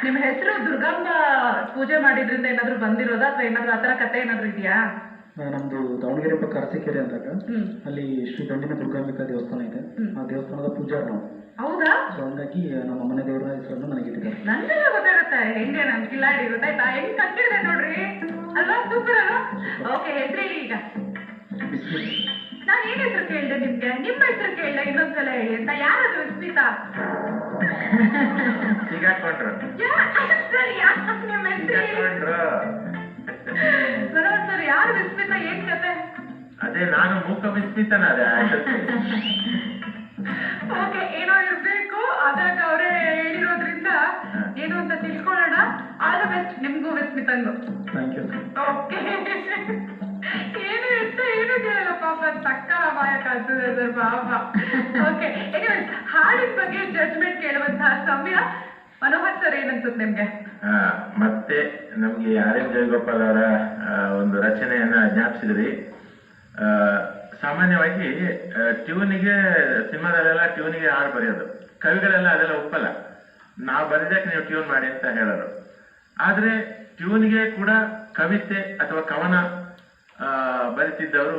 ನಿಮ್ಮ ಹೆಸರು ದುರ್ಗಾಂಬ ಪೂಜೆ ಮಾಡಿದ್ರಿಂದ ಏನಾದ್ರು ಬಂದಿರೋದಾ ಅಥವಾ ಏನಾದ್ರು ಆತರ ಕತೆ ಏನಾದ್ರು ಇದೆಯಾ? ನಮ್ದು ದಾವಣಗೆರೆ ಪಕ್ಕ ಅರಸೀಕೆರೆ ಅಂದಾಗ ಅಲ್ಲಿ ಶ್ರೀ ದಂಡಿನ ದುರ್ಗಾಂಬಿಕಾ ದೇವಸ್ಥಾನ ಇದೆ. ಆ ದೇವಸ್ಥಾನದ ಪೂಜಾರಿ ನಾವು. ಹೌದಾ? ಸೊ ಹಂಗಾಗಿ ನಮ್ಮ ಮನೆ ದೇವರ ಹೆಸರನ್ನು ನನಗೆ ಇಟ್ಟಿದ್ದಾರೆ. ನನಗೆಲ್ಲ ಗೊತ್ತಾಗುತ್ತೆ ಹೆಂಗೆ ನನ್ ಕಿಲಾಡಿ ಗೊತ್ತಾಯ್ತಾ? ಹೆಂಗ್ ಕಟ್ಟಿದೆ ನೋಡ್ರಿ ಅಲ್ವಾ? ಸೂಪರ್ ಅಲ್ವಾ? ಓಕೆ, ಹೆಸರೇಳಿ ಈಗ. ನಾನು ಏನ್ ಹೆಸರು ಕೇಳಿದೆ ನಿಮ್ಗೆ? ನಿಮ್ಮ ಹೆಸರು ಕೇಳಿದೆ, ಇನ್ನೊಂದ್ಸಲ ಹೇಳಿ ಅಂತ. ಯಾರದು ವಿಸ್ಮಿತಾ? ಸಿಗಾಕೊಂಡ್ರು ಸರ್ ನಿಮ್ಮ ಹೆಸರು ಸರ್ ಯಾರು ವಿಸ್ಮಿತಾ? ಏನ್ ಕತೆ? ಅದೇ ನಾನು ಮೂಕ ವಿಸ್ಮಿತನ ಅದೇ. ಓಕೆ, ಏನೋ ಇರ್ಬೇಕು ಅದಾಗ ಅವರೇ ಹೇಳಿರೋದ್ರಿಂದ ಏನು ಅಂತ ತಿಳ್ಕೊಳ್ಳೋಣ. ಆಲ್ ದ ಬೆಸ್ಟ್ ನಿಮ್ಗೂ ವಿಸ್ಮಿತಂಗೂ. Thank you. ಓಕೆ, ಏನು ಇಷ್ಟ ಏನು ಕೇಳಲ್ಲ ಪಾಪ, ಸಕ್ಕರ ಮಾಯ ಕಾಣ್ತದೆ ಸರ್ ಪಾಪ. ಓಕೆ, ಎನಿವೇಸ್ ಹಾಡಿನ ಬಗ್ಗೆ ಜಡ್ಜ್ಮೆಂಟ್ ಕೇಳುವಂತಹ ಸಮಯ. ಮನೋಹರ್ ಸರ್ ಏನನ್ಸುತ್ತೆ ನಿಮ್ಗೆ? ಮತ್ತೆ ನಮ್ಗೆ ಆರ್ ಎನ್ ಜಯಗೋಪಾಲ್ ಅವರ ಒಂದು ರಚನೆಯನ್ನ ಜ್ಞಾಪಿಸಿದ್ರಿ. ಸಾಮಾನ್ಯವಾಗಿ ಟ್ಯೂನಿಗೆ, ಸಿನಿಮಾದಲ್ಲೆಲ್ಲ ಟ್ಯೂನಿಗೆ ಹಾಡು ಬರೆಯೋದು, ಕವಿಗಳೆಲ್ಲ ಅದೆಲ್ಲ ಒಪ್ಪಲ್ಲ. ನಾವು ಬರೆದಕ್ಕೆ ನೀವು ಟ್ಯೂನ್ ಮಾಡಿ ಅಂತ ಹೇಳೋರು. ಆದ್ರೆ ಟ್ಯೂನ್ಗೆ ಕೂಡ ಕವಿತೆ ಅಥವಾ ಕವನ ಬರಿತಿದ್ದವರು